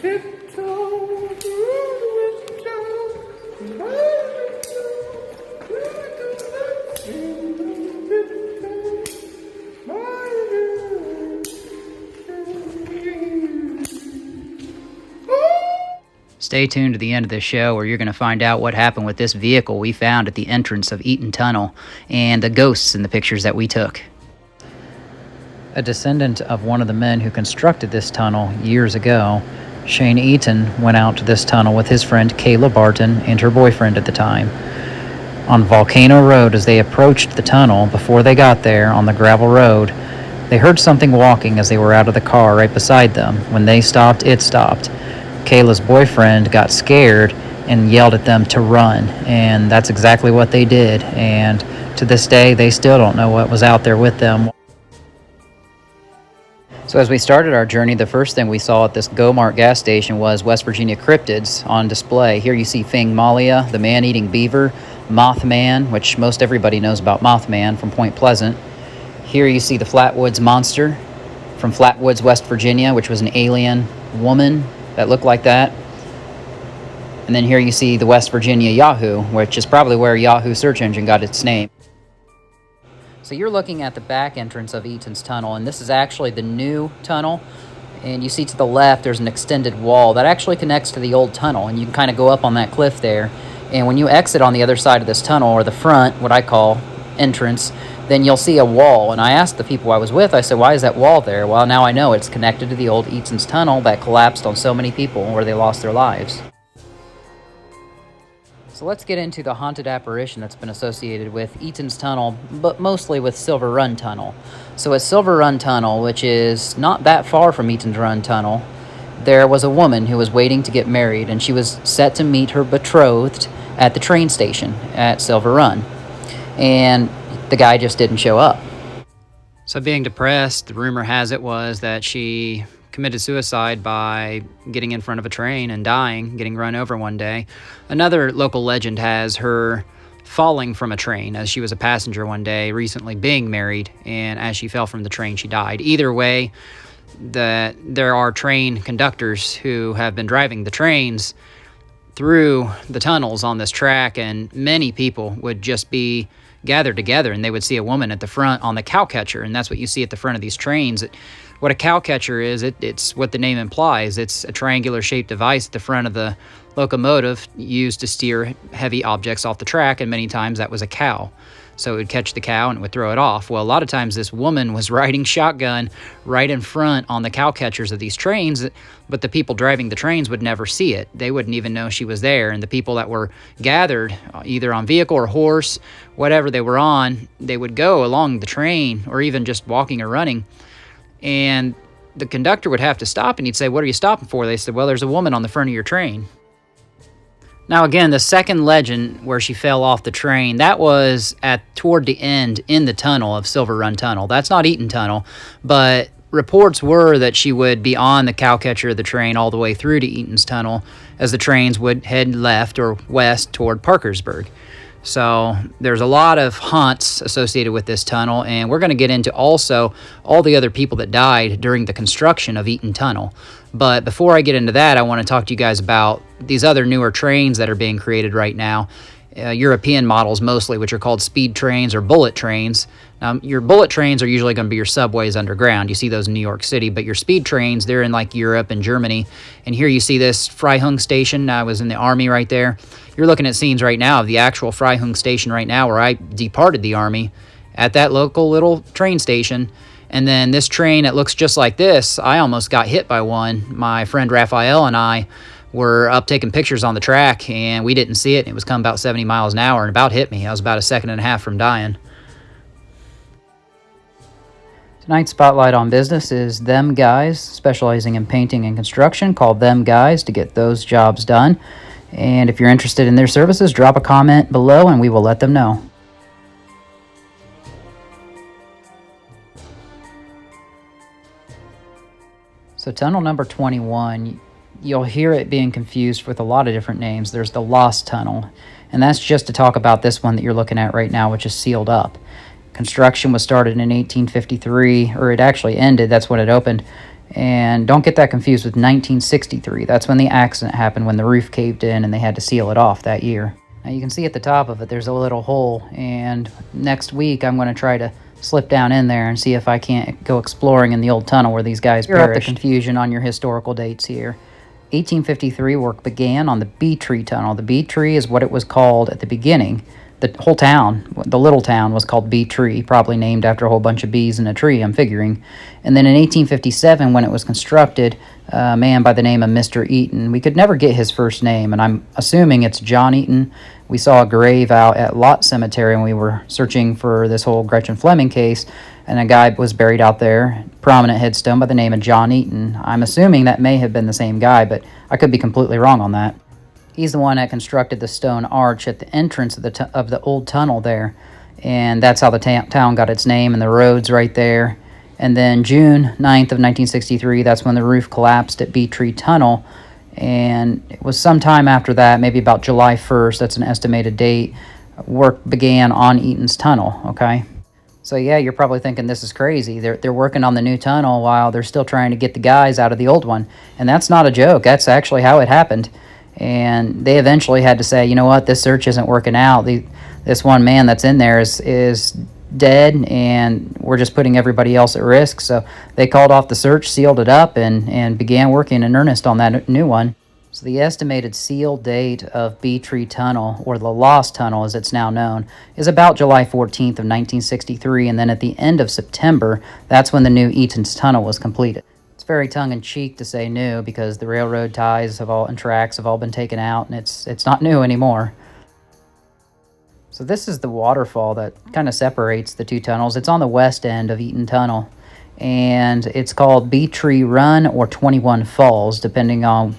Tiptoe through the window, Stay tuned to the end of the show where you're going to find out what happened with this vehicle we found at the entrance of Eaton Tunnel and the ghosts in the pictures that we took. A descendant of one of the men who constructed this tunnel years ago, Shane Eaton, went out to this tunnel with his friend Kayla Barton and her boyfriend at the time. On Volcano Road, as they approached the tunnel, before they got there on the gravel road, they heard something walking as they were out of the car right beside them. When they stopped, it stopped. Kayla's boyfriend got scared and yelled at them to run, and that's exactly what they did, and to this day they still don't know what was out there with them. So as we started our journey, the first thing we saw at this GoMart gas station was West Virginia cryptids on display. Here you see Fing Malia, the man-eating beaver, Mothman, which most everybody knows about Mothman from Point Pleasant. Here you see the Flatwoods Monster from Flatwoods, West Virginia, which was an alien woman that looked like that. And then here you see the West Virginia Yahoo, which is probably where Yahoo search engine got its name. So you're looking at the back entrance of Eaton's tunnel, and this is actually the new tunnel. And you see to the left there's an extended wall that actually connects to the old tunnel, and you can kind of go up on that cliff there. And when you exit on the other side of this tunnel, or the front, what I call entrance, then you'll see a wall. And I asked the people I was with, I said, why is that wall there? Well, now I know it's connected to the old Eaton's tunnel that collapsed on so many people where they lost their lives. So let's get into the haunted apparition that's been associated with Eaton's Tunnel, but mostly with Silver Run Tunnel. So at Silver Run Tunnel, which is not that far from Eaton's Run Tunnel, there was a woman who was waiting to get married, and she was set to meet her betrothed at the train station at Silver Run. And the guy just didn't show up. So being depressed, the rumor has it was that she committed suicide by getting in front of a train and dying, getting run over one day. Another local legend has her falling from a train as she was a passenger one day, recently being married, and as she fell from the train, she died. Either way, there are train conductors who have been driving the trains through the tunnels on this track, and many people would just be gathered together, and they would see a woman at the front on the cow catcher, and that's what you see at the front of these trains. What a cow catcher is, it's what the name implies. It's a triangular shaped device at the front of the locomotive used to steer heavy objects off the track, and many times that was a cow. So it would catch the cow and it would throw it off. Well, a lot of times this woman was riding shotgun right in front on the cow catchers of these trains, but the people driving the trains would never see it. They wouldn't even know she was there, and the people that were gathered, either on vehicle or horse, whatever they were on, they would go along the train or even just walking or running, and the conductor would have to stop, and he'd say, "What are you stopping for?" They said, "Well, there's a woman on the front of your train." Now again, the second legend where she fell off the train, that was toward the end in the tunnel of Silver Run Tunnel. That's not Eaton Tunnel, but reports were that she would be on the cow catcher of the train all the way through to Eaton's Tunnel as the trains would head left or west toward Parkersburg. So there's a lot of haunts associated with this tunnel, and we're going to get into also all the other people that died during the construction of Eaton Tunnel. But before I get into that, I want to talk to you guys about these other newer trains that are being created right now. European models mostly, which are called speed trains or bullet trains. Your bullet trains are usually going to be your subways underground. You see those in New York City, but your speed trains, they're in like Europe and Germany. And here you see this Freihung station. I was in the Army right there. You're looking at scenes right now of the actual Freihung station right now where I departed the Army at that local little train station. And then this train, it looks just like this. I almost got hit by one. My friend Raphael and I were up taking pictures on the track, and we didn't see it. It was coming about 70 miles an hour and about hit me. I was about a second and a half from dying. Tonight's spotlight on business is Them Guys, specializing in painting and construction. Call Them Guys to get those jobs done. And if you're interested in their services, drop a comment below and we will let them know. So tunnel number 21, you'll hear it being confused with a lot of different names. There's the Lost Tunnel, and that's just to talk about this one that you're looking at right now, which is sealed up. Construction was started in 1853, or it actually ended, that's when it opened, And don't get that confused with 1963. That's when the accident happened, when the roof caved in and they had to seal it off that year. Now you can see at the top of it there's a little hole, and next week I'm going to try to slip down in there and see if I can't go exploring in the old tunnel where these guys perished. Clear up the confusion on your historical dates here. 1853 work began on the Bee Tree Tunnel. The Bee Tree is what it was called at the beginning. The whole town, the little town, was called Bee Tree, probably named after a whole bunch of bees in a tree, I'm figuring. And then in 1857, when it was constructed, a man by the name of Mr. Eaton, we could never get his first name, and I'm assuming it's John Eaton. We saw a grave out at Lot Cemetery when we were searching for this whole Gretchen Fleming case, and a guy was buried out there, prominent headstone by the name of John Eaton. I'm assuming that may have been the same guy, but I could be completely wrong on that. He's the one that constructed the stone arch at the entrance of the old tunnel there, and that's how the town got its name, and the road's right there. And then June 9th of 1963, that's when the roof collapsed at Bee Tree Tunnel, and it was sometime after that, maybe about July 1st, that's an estimated date, work began on Eaton's tunnel, okay? So yeah, you're probably thinking this is crazy. They're working on the new tunnel while they're still trying to get the guys out of the old one, and that's not a joke. That's actually how it happened. And they eventually had to say, you know what, this search isn't working out. This one man that's in there is dead, and we're just putting everybody else at risk. So they called off the search, sealed it up, and began working in earnest on that new one. So the estimated seal date of Bee Tree Tunnel, or the Lost Tunnel as it's now known, is about July 14th of 1963, and then at the end of September, that's when the new Eaton's Tunnel was completed. It's very tongue-in-cheek to say new because the railroad ties and tracks have all been taken out, and it's not new anymore. So this is the waterfall that kind of separates the two tunnels. It's on the west end of Eaton Tunnel, and it's called Bee Tree Run or 21 Falls, depending on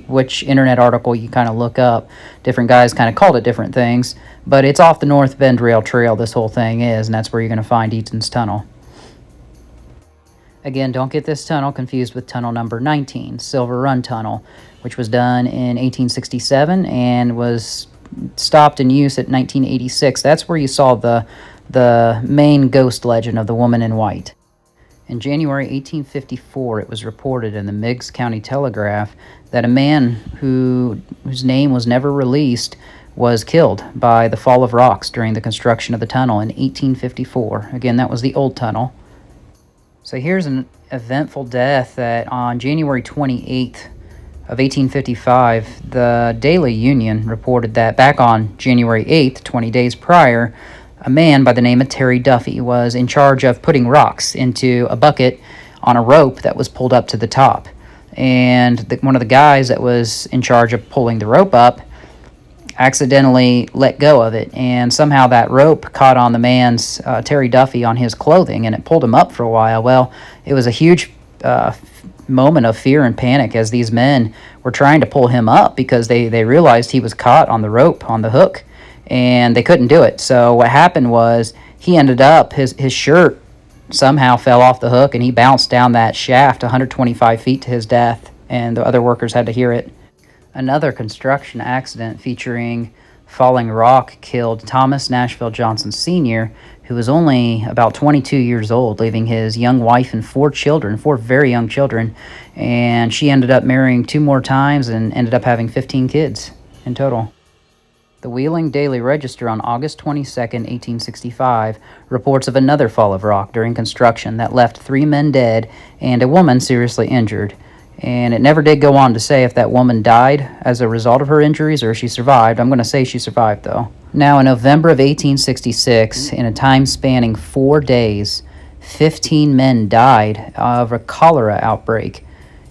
which internet article you kind of look up. Different guys kind of called it different things, but it's off the North Bend Rail Trail, this whole thing is, and that's where you're going to find Eaton's Tunnel. Again, don't get this tunnel confused with tunnel number 19, Silver Run Tunnel, which was done in 1867 and was stopped in use at 1986. That's where you saw the main ghost legend of the woman in white. In January 1854, it was reported in the Meigs County Telegraph that a man whose name was never released was killed by the fall of rocks during the construction of the tunnel in 1854. Again, that was the old tunnel. So here's an eventful death that on January 28th of 1855, the Daily Union reported that back on January 8th, 20 days prior, a man by the name of Terry Duffy was in charge of putting rocks into a bucket on a rope that was pulled up to the top. And one of the guys that was in charge of pulling the rope up accidentally let go of it, and somehow that rope caught on the man's, Terry Duffy, on his clothing, and it pulled him up for a while. Well, it was a huge moment of fear and panic as these men were trying to pull him up because they realized he was caught on the rope, on the hook, and they couldn't do it. So what happened was he ended up, his shirt somehow fell off the hook, and he bounced down that shaft 125 feet to his death, and the other workers had to hear it. Another construction accident featuring falling rock killed Thomas Nashville Johnson Sr., who was only about 22 years old, leaving his young wife and four very young children, and she ended up marrying 2 more times and ended up having 15 kids in total. The Wheeling Daily Register on August 22, 1865, reports of another fall of rock during construction that left 3 men dead and a woman seriously injured. And it never did go on to say if that woman died as a result of her injuries or she survived. I'm going to say she survived, though. Now, in November of 1866, in a time spanning 4 days, 15 men died of a cholera outbreak.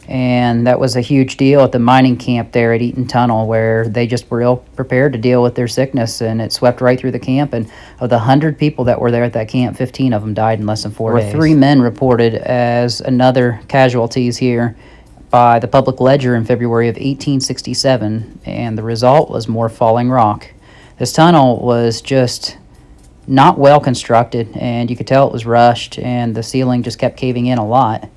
And that was a huge deal at the mining camp there at Eaton Tunnel, where they just were ill prepared to deal with their sickness, and it swept right through the camp. And of the 100 people that were there at that camp, 15 of them died in less than 4 days. There were 3 men reported as another casualties here by the Public Ledger in February of 1867, and the result was more falling rock. This tunnel was just not well constructed, and you could tell it was rushed, and the ceiling just kept caving in a lot.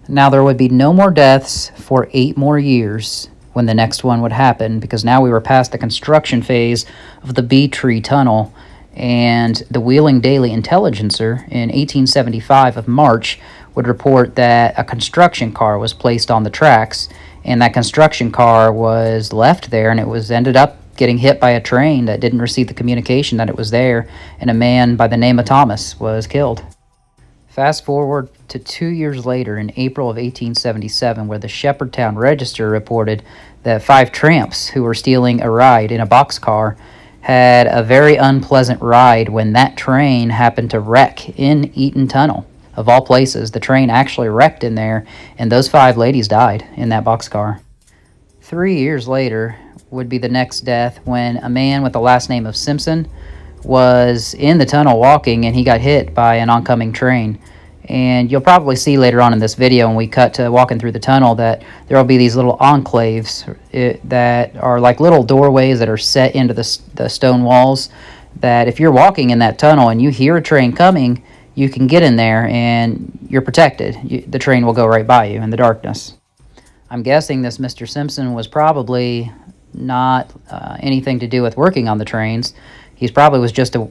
Now, there would be no more deaths for 8 more years when the next one would happen, because now we were past the construction phase of the Bee Tree Tunnel, and the Wheeling Daily Intelligencer in 1875 of March would report that a construction car was placed on the tracks, and that construction car was left there, and it was ended up getting hit by a train that didn't receive the communication that it was there, and a man by the name of Thomas was killed. Fast forward to 2 years later in April of 1877, where the Shepherdtown Register reported that 5 tramps who were stealing a ride in a boxcar had a very unpleasant ride when that train happened to wreck in Eaton Tunnel. Of all places, the train actually wrecked in there, and those 5 ladies died in that boxcar. 3 years later would be the next death, when a man with the last name of Simpson was in the tunnel walking, and he got hit by an oncoming train. And you'll probably see later on in this video, when we cut to walking through the tunnel, that there will be these little enclaves that are like little doorways that are set into the stone walls, that if you're walking in that tunnel and you hear a train coming, you can get in there and you're protected. The train will go right by you in the darkness. I'm guessing this Mr. Simpson was probably not anything to do with working on the trains. He probably was just a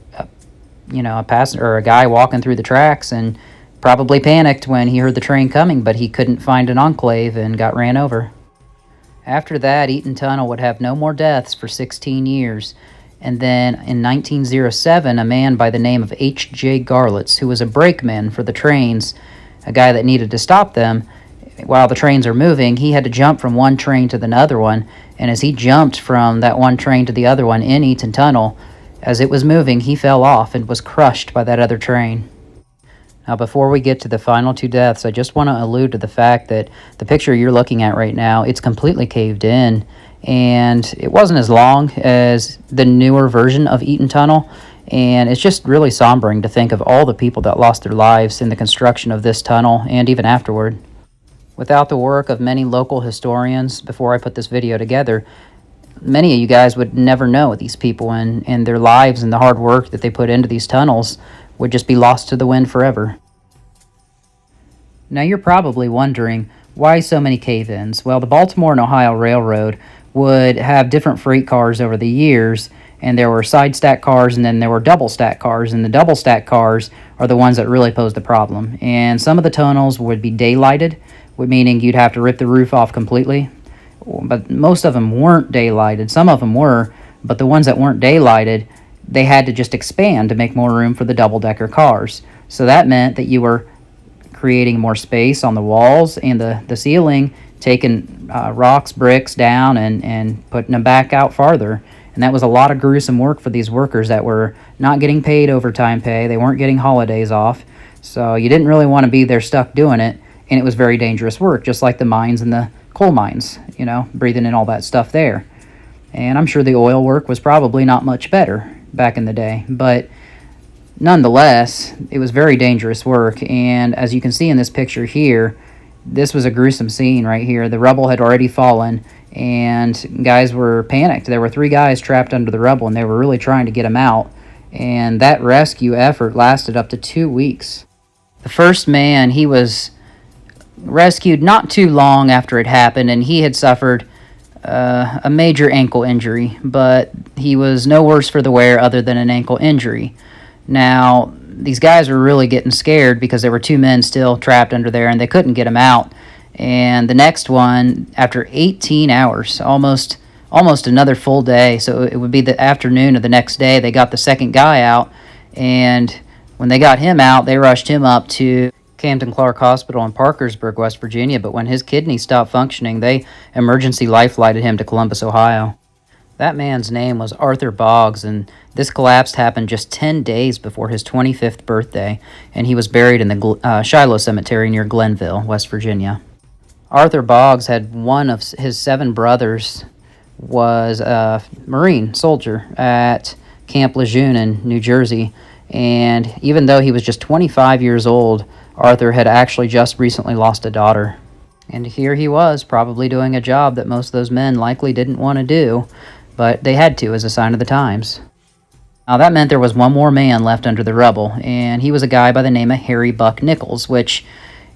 passenger or a guy walking through the tracks, and probably panicked when he heard the train coming, but he couldn't find an enclave and got ran over. After that, Eaton Tunnel would have no more deaths for 16 years. And then in 1907, a man by the name of H.J. Garlitz, who was a brakeman for the trains, a guy that needed to stop them while the trains are moving, he had to jump from one train to the other one. And as he jumped from that one train to the other one in Eaton Tunnel, as it was moving, he fell off and was crushed by that other train. Now, before we get to the final 2 deaths, I just want to allude to the fact that the picture you're looking at right now, it's completely caved in, and it wasn't as long as the newer version of Eaton Tunnel, and it's just really sombering to think of all the people that lost their lives in the construction of this tunnel and even afterward. Without the work of many local historians, before I put this video together, many of you guys would never know these people, and their lives and the hard work that they put into these tunnels would just be lost to the wind forever. Now, you're probably wondering, why so many cave-ins? Well, the Baltimore and Ohio Railroad would have different freight cars over the years, and there were side stack cars, and then there were double stack cars, and the double stack cars are the ones that really pose the problem. And some of the tunnels would be daylighted, meaning you'd have to rip the roof off completely, but most of them weren't daylighted. Some of them were, but the ones that weren't daylighted, they had to just expand to make more room for the double-decker cars. So that meant that you were creating more space on the walls and the ceiling, taking rocks, bricks down and putting them back out farther. And that was a lot of gruesome work for these workers that were not getting paid overtime pay. They weren't getting holidays off. So you didn't really want to be there stuck doing it. And it was very dangerous work, just like the mines and the coal mines, breathing in all that stuff there. And I'm sure the oil work was probably not much better back in the day, but nonetheless, it was very dangerous work. And as you can see in this picture here, this was a gruesome scene right here. The rubble had already fallen, and guys were panicked. There were 3 guys trapped under the rubble, and they were really trying to get them out. And that rescue effort lasted up to 2 weeks. The first man, he was rescued not too long after it happened, and he had suffered a major ankle injury, but he was no worse for the wear other than an ankle injury. Now, these guys were really getting scared because there were 2 men still trapped under there, and they couldn't get them out. And the next one, after 18 hours, almost another full day, so it would be the afternoon of the next day, they got the second guy out, and when they got him out, they rushed him up to Camden Clark Hospital in Parkersburg, West Virginia, but when his kidney stopped functioning, they emergency life-flighted him to Columbus, Ohio. That man's name was Arthur Boggs, and this collapse happened just 10 days before his 25th birthday, and he was buried in the Shiloh Cemetery near Glenville, West Virginia. Arthur Boggs had one of his 7 brothers was a Marine soldier at Camp Lejeune in New Jersey, and even though he was just 25 years old, Arthur had actually just recently lost a daughter. And here he was, probably doing a job that most of those men likely didn't want to do, but they had to as a sign of the times. Now, that meant there was one more man left under the rubble, and he was a guy by the name of Harry Buck Nichols, which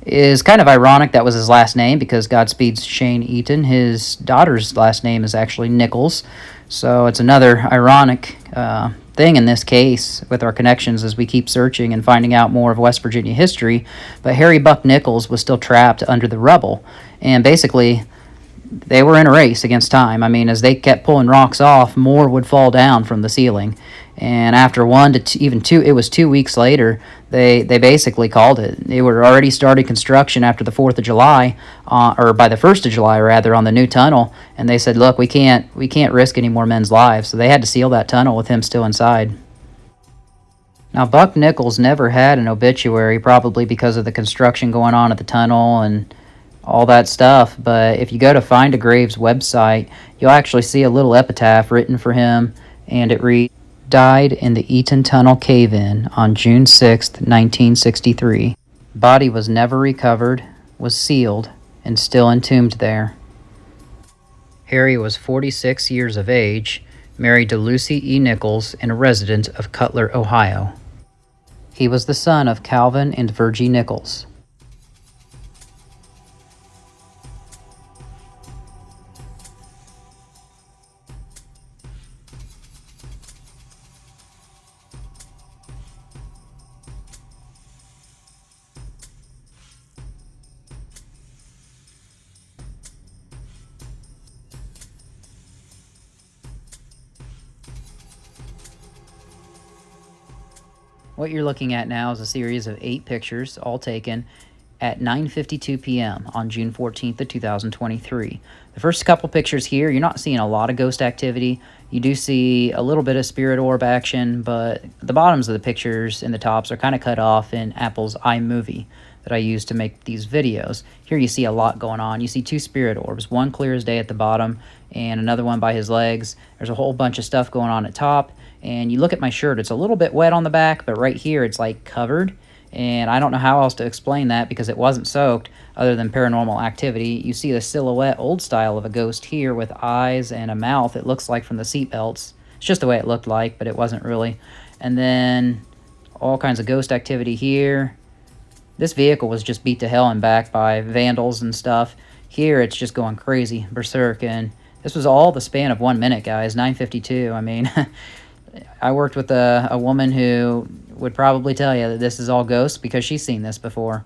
is kind of ironic that was his last name because Godspeed's Shane Eaton, his daughter's last name is actually Nichols, so it's another ironic thing in this case with our connections as we keep searching and finding out more of West Virginia history, but Harry Buck Nichols was still trapped under the rubble. And basically, they were in a race against time. I mean, as they kept pulling rocks off, more would fall down from the ceiling. And after even two, it was 2 weeks later, they basically called it. They were already started construction after the 4th of July, or by the 1st of July, rather, on the new tunnel. And they said, look, we can't risk any more men's lives. So they had to seal that tunnel with him still inside. Now, Buck Nichols never had an obituary, probably because of the construction going on at the tunnel and all that stuff. But if you go to Find a Grave's website, you'll actually see a little epitaph written for him, and it reads, "Died in the Eaton Tunnel cave-in on June 6, 1963. Body was never recovered, was sealed, and still entombed there." Harry was 46 years of age, married to Lucy E. Nichols, and a resident of Cutler, Ohio. He was the son of Calvin and Virgie Nichols. What you're looking at now is a series of 8 pictures, all taken at 9:52 p.m. on June 14th of 2023. The first couple pictures here, you're not seeing a lot of ghost activity. You do see a little bit of spirit orb action, but the bottoms of the pictures and the tops are kind of cut off in Apple's iMovie that I use to make these videos. Here you see a lot going on. You see 2 spirit orbs, one clear as day at the bottom and another one by his legs. There's a whole bunch of stuff going on at top. And you look at my shirt, it's a little bit wet on the back, but right here it's like covered. And I don't know how else to explain that because it wasn't soaked other than paranormal activity. You see the silhouette old style of a ghost here with eyes and a mouth, it looks like, from the seat belts. It's just the way it looked like, but it wasn't really. And then all kinds of ghost activity here. This vehicle was just beat to hell and back by vandals and stuff. Here it's just going crazy, berserk. And this was all the span of 1 minute, guys, 9:52. I mean... I worked with a woman who would probably tell you that this is all ghosts because she's seen this before.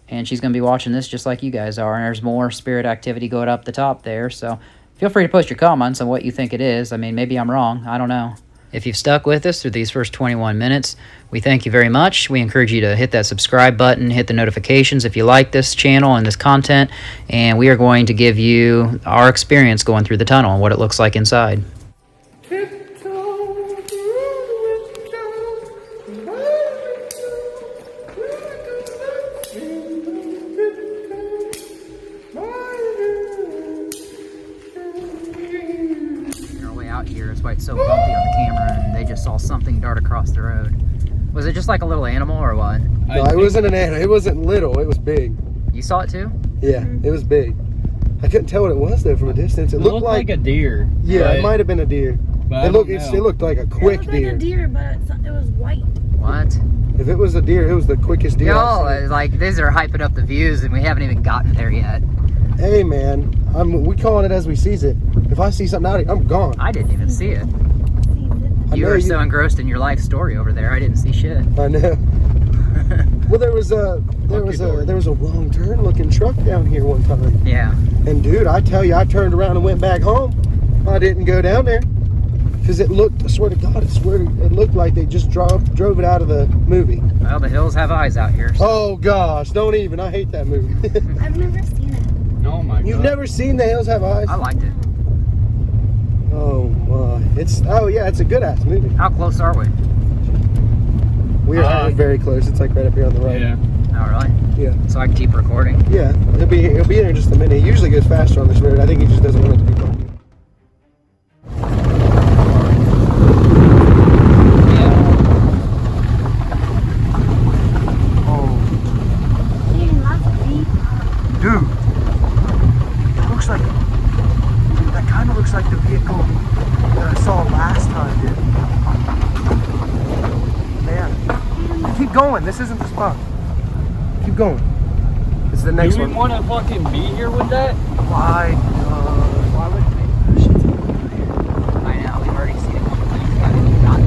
And she's going to be watching this just like you guys are. And there's more spirit activity going up the top there. So feel free to post your comments on what you think it is. I mean, maybe I'm wrong. I don't know. If you've stuck with us through these first 21 minutes, we thank you very much. We encourage you to hit that subscribe button, hit the notifications if you like this channel and this content. And we are going to give you our experience going through the tunnel and what it looks like inside. Here, that's why it's so bumpy on the camera, and they just saw something dart across the road. Was it just like a little animal or what? No, it wasn't an animal. It wasn't little. It was big. You saw it too? Yeah, it was big. I couldn't tell what it was though from a distance. It looked like a deer. Yeah, it might have been a deer. It looked like a quick deer. It looked like a deer, but it was white. What? If it was a deer, it was the quickest deer. Y'all, like, these are hyping up the views, and we haven't even gotten there yet. Hey man, we calling it as we sees it. If I see something out here, I'm gone. I didn't even see it. You were so engrossed in your life story over there, I didn't see shit. I know. Well, there was a wrong turn looking truck down here one time. Yeah. And dude, I tell you, I turned around and went back home. I didn't go down there because it looked. I swear to God, it looked like they just drove it out of the movie. Well, the hills have eyes out here. So. Oh gosh, don't even. I hate that movie. I've never seen it. Oh my God. You've never seen The Hills Have Eyes? I liked it. Oh my! It's a good ass movie. How close are we? We are very close. It's like right up here on the right. Yeah. Oh, really? Yeah. So I can keep recording? Yeah. He'll be in here in just a minute. He usually goes faster on this road. I think he just doesn't want it to be bumpy. Dude, it looks like that kind of looks like the vehicle that I saw last time, dude. Man, keep going. This isn't the spot. Keep going. This is the next one. Do we want to fucking be here with that? Why? Why would I know, we've already seen it. Got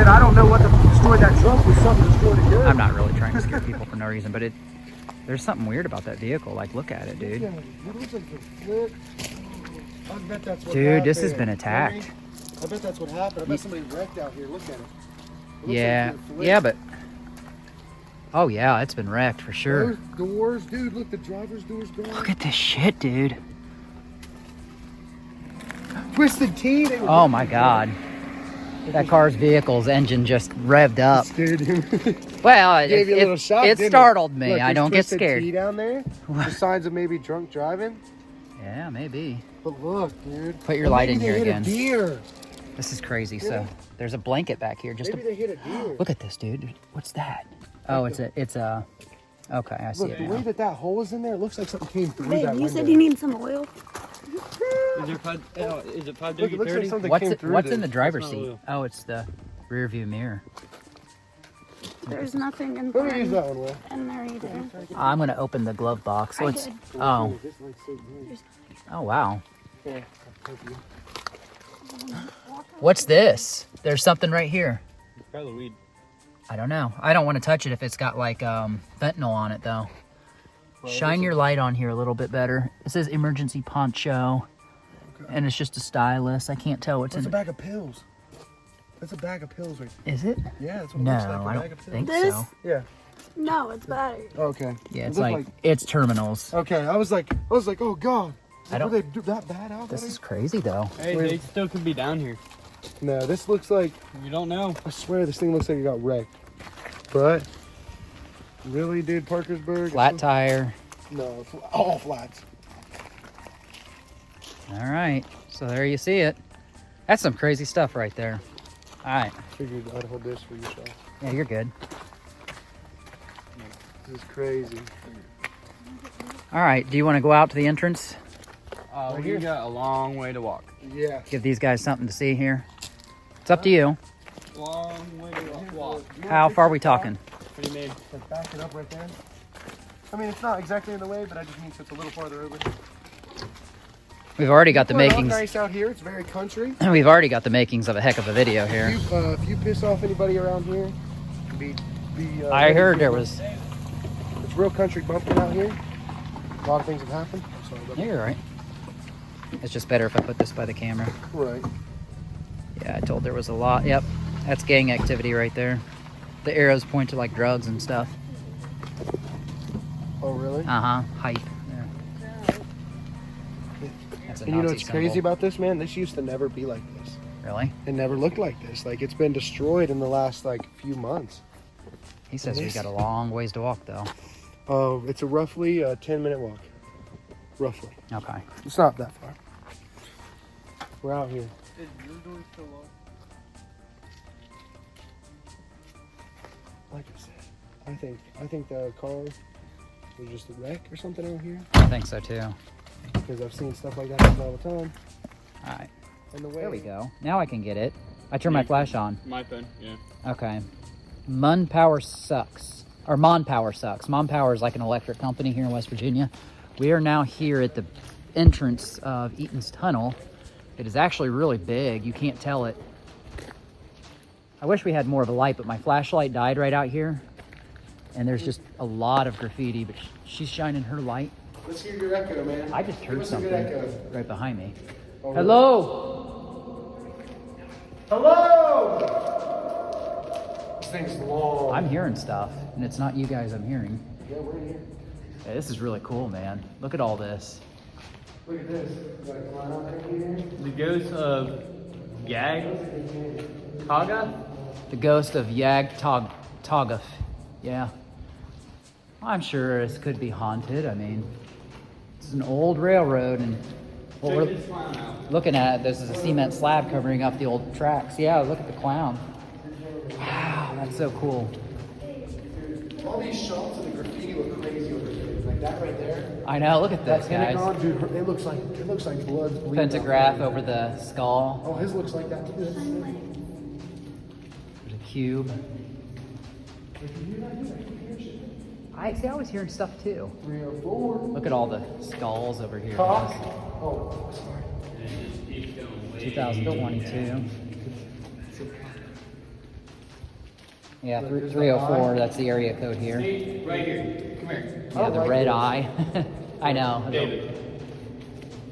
said, I don't know what destroyed that truck, but something destroyed it good. I'm not really trying to scare people for no reason, but there's something weird about that vehicle. Like, look at it, dude. Yeah, it looks like a flip. I bet that's what Dude, happened. this has been attacked. I bet that's what happened. I bet somebody wrecked out here. Look at it. It looks Yeah, like it flipped. yeah, but oh yeah, it's been wrecked for sure. Those doors, dude, look, the driver's door's gone. Look at this shit, dude. Twisted T. They were Oh my god. That car's vehicle's engine just revved up. scared him. Well, Gave you a little shock, it didn't startled me. Look, I there's don't get Twisted scared. T down there. The signs of maybe drunk driving. Yeah, maybe. But look, dude. Put your Well, light maybe in they here hit again. A deer. This is crazy. Yeah. So there's a blanket back here. Just Maybe they hit a deer. look at this, dude. What's that? Oh, it's a. Okay, I see Look, it the now. way that hole is in there, it looks like something came through Babe, that you window. said you need some oil. Is it 5? Is it 5 Look, it looks like 30? something What's came through what's there. in the driver's That's seat? not oil. Oh, it's the rear view mirror. There's nothing in Let me use that one, Will. in there either. I'm gonna open the glove box. So I it's did. oh This light's so good. oh wow. Yeah, thank you. What's this? There's something right here. Probably weed. I don't know. I don't want to touch it if it's got like fentanyl on it though. Shine your light on here a little bit better. It says emergency poncho, and it's just a stylus. I can't tell what's That's in a it. bag of pills. That's a bag of pills right there. Is it? Yeah, that's what it No, looks like. A I bag don't of pills. think This? so. Yeah. No, it's battery. Okay. Yeah, It it's looked like it's terminals. Okay, I was like, oh god. I don't- Were they that bad out This there? is crazy though. Hey, Wait. they still could be down here. No, this looks like. You don't know. I swear this thing looks like it got wrecked. But really, dude, Parkersburg. Flat tire. No, all flats. All right, so there you see it. That's some crazy stuff right there. All right, Figured I'd hold this for you, so. yeah, you're good. This is crazy. All right, do you want to go out to the entrance? We got a long way to walk. Yeah. Give these guys something to see here. It's up to you. Long way to walk. How far are we talking? What do you mean? Let's back it up right there. I mean, it's not exactly in the way, but I just mean so it's a little farther over. We've already got the Well, makings. nice out here. It's very country. We've already got the makings of a heck of a video here. If you piss off anybody around here, be. I heard there was. It's real country bumping out here. A lot of things have happened. Sorry about Yeah, you're right. It's just better if I put this by the camera. that. Right. Yeah, I told there was a lot. Yep, that's gang activity right there. The arrows point to like drugs and stuff. Oh, really? Uh-huh, hype. Yeah. That's a And you know Nazi what's crazy symbol. about this, man? This used to never be like this. Really? It never looked like this. Like, it's been destroyed in the last, like, few months. He says we Yes. got a long ways to walk though. It's a roughly 10-minute walk. Roughly. Okay. It's not that far. We're out here. Is your door still locked? Like I said, I think the car was just a wreck or something out here. I think so too. Because I've seen stuff like that happen all the time. All right. And the way There we go. Now I can get it. I turn my flash on. My phone, yeah. Okay. Mun Power sucks. Or Mon Power sucks. Mon Power is like an electric company here in West Virginia. We are now here at the entrance of Eaton's Tunnel. It is actually really big. You can't tell it. I wish we had more of a light, but my flashlight died right out here. And there's just a lot of graffiti, but she's shining her light. Let's hear your echo, man. I just Give heard us a good something echo. right behind me. Oh, really? Hello! Hello! This thing's long. I'm hearing stuff, and it's not you guys I'm hearing. Yeah, we're in here. Yeah, this is really cool, man. Look at all this. Look at this. You got a clown out there here? The ghost of Yag Kaga? The ghost of Togoth. Yeah. I'm sure this could be haunted. I mean, it's an old railroad, and what Check we're this clown out. looking at, this is a cement slab covering up the old tracks. Yeah, look at the clown. Wow, that's so cool. All these shots of the graffiti look crazy over here. Like that right there. I know, look at this, That guys. Pentagon, dude, it looks like blood's bleeding. Pentagraph over the skull. Oh, his looks like that too. There's a cube. I was hearing stuff too. 304. Look at all the skulls over here. Cock. guys. Oh, sorry. 2022. Yeah, Look, there's the 304. eye. That's the area code here. See, right here. Come here. Yeah, the like red this. eye. I know. David.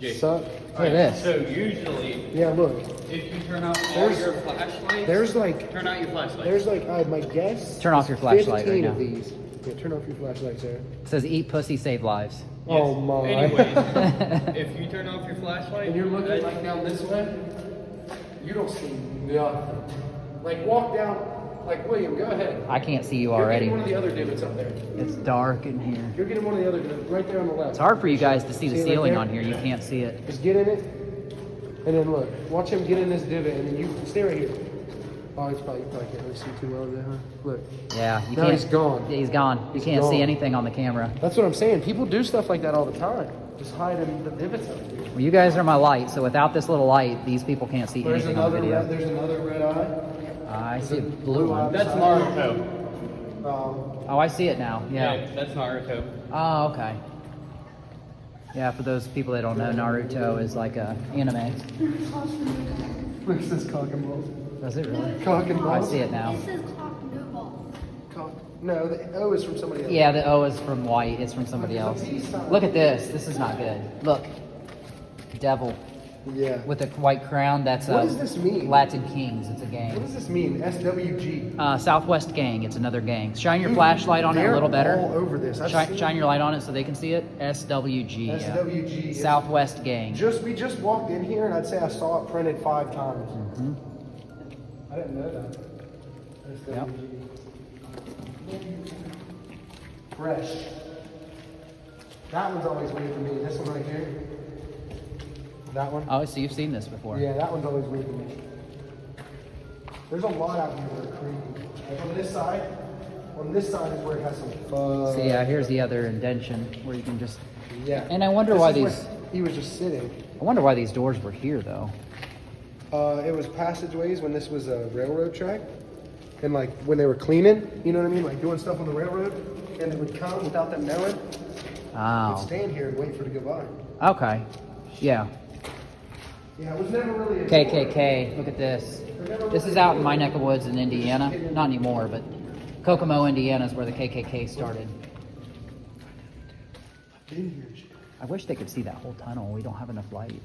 Jason. Suck. Look at this. So usually, Yeah, look. if you turn off all There's- your flashlights, There's like, turn out your flashlights. there's like, my guess. Turn off your flashlight 15 right of now. these. Yeah, turn off your flashlight, Sarah. It says eat pussy, save lives. Oh my. Anyways, if you turn off your flashlight, And you're looking like down this way, you don't see nothing. Like walk down, like William, go ahead. I can't see you You're already. getting one of the other divots up there. It's dark in here. You're getting one of the other divots right there on the left. It's hard for you guys to see the it right ceiling there? on here. You can't see it. Just get in it, and then look. Watch him get in this divot, and then you stay right here. Oh, you probably can't really see too well there, huh? Look. Yeah, you Now can't. he's gone. Yeah, he's gone. You He's can't see gone. anything on the camera. That's what I'm saying. People do stuff like that all the time. Just hide in the divots up here. Well, you guys are my light, so without this little light, these people can't see There's anything on the another video. red, there's another red eye. I There's see a a blue blue eye. one. that's Naruto. Oh, I see it now. Yeah. That's Naruto. Oh, okay. Yeah, for those people that don't know, Naruto is like a anime. Look, it says cock and balls. Does it really? Cock and I balls. see it now. It says clock no ball. Cock. No, the O is from somebody else. Yeah, the O is from white. It's from somebody else. Look at this. This is not good. Look. Devil Yeah. with a white crown. That's What does this mean? Latin Kings. It's a What gang. does this mean? SWG. Southwest Gang. It's another gang. Shine your Dude, flashlight on it a they're little better. all over this. I've Shine, seen shine your light on it so they can see it. SWG. yeah. SWG. Southwest Gang. We just walked in here, and I'd say I saw it printed 5 times. Mm-hmm. I didn't know that. SWG. Fresh. That one's always weird to me. This one right here. That one. Oh, so you've seen this before. Yeah, that one's always weird to me. There's a lot out here that are creepy. Like on this side is where it has some fun. So yeah, here's the other indention where you can just. Yeah. And I wonder This why is where these. he was just sitting. I wonder why these doors were here though. It was passageways when this was a railroad track. And like when they were cleaning, you know what I mean? Like doing stuff on the railroad. And it would come without them knowing. They'd Oh. stand here and wait for it to go by. Okay. Yeah. Yeah, it was never really a KKK. Look at this. This is out in my neck of woods in Indiana. Not anymore, but Kokomo, Indiana is where the KKK started. Been here, Jim. I wish they could see that whole tunnel. We don't have enough light.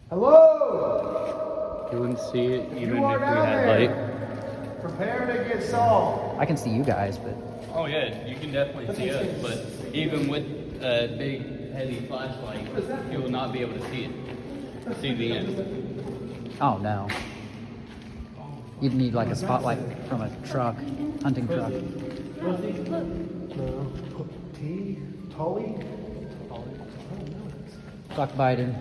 Hello! You wouldn't see it even You are if we down had there. light. Prepare to get solved. I can see you guys, but Oh yeah, you can definitely see us, but even with a big heavy flashlight, you will not be able to see it. See the end. oh no. You'd need like a spotlight from a truck, hunting truck. No. T? Tully? Fuck Biden.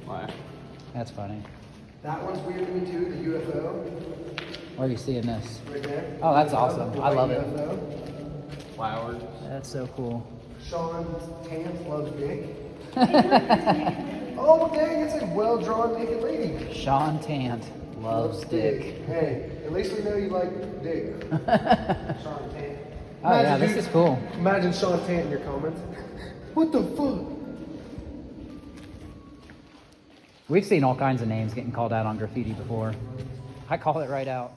Why? That's funny. That one's weird to me too, the UFO. Where are you seeing this? Right there. Oh, that's awesome. The I love white it. UFO. Flowers. That's so cool. Sean Tans loves dick. Oh dang, it's a well-drawn naked lady. Sean Tant loves dick. Hey, at least we know you like dick. Sean Tant. Oh yeah, this is cool. Imagine Sean Tant in your comments. What the fuck? We've seen all kinds of names getting called out on graffiti before. I call it right out.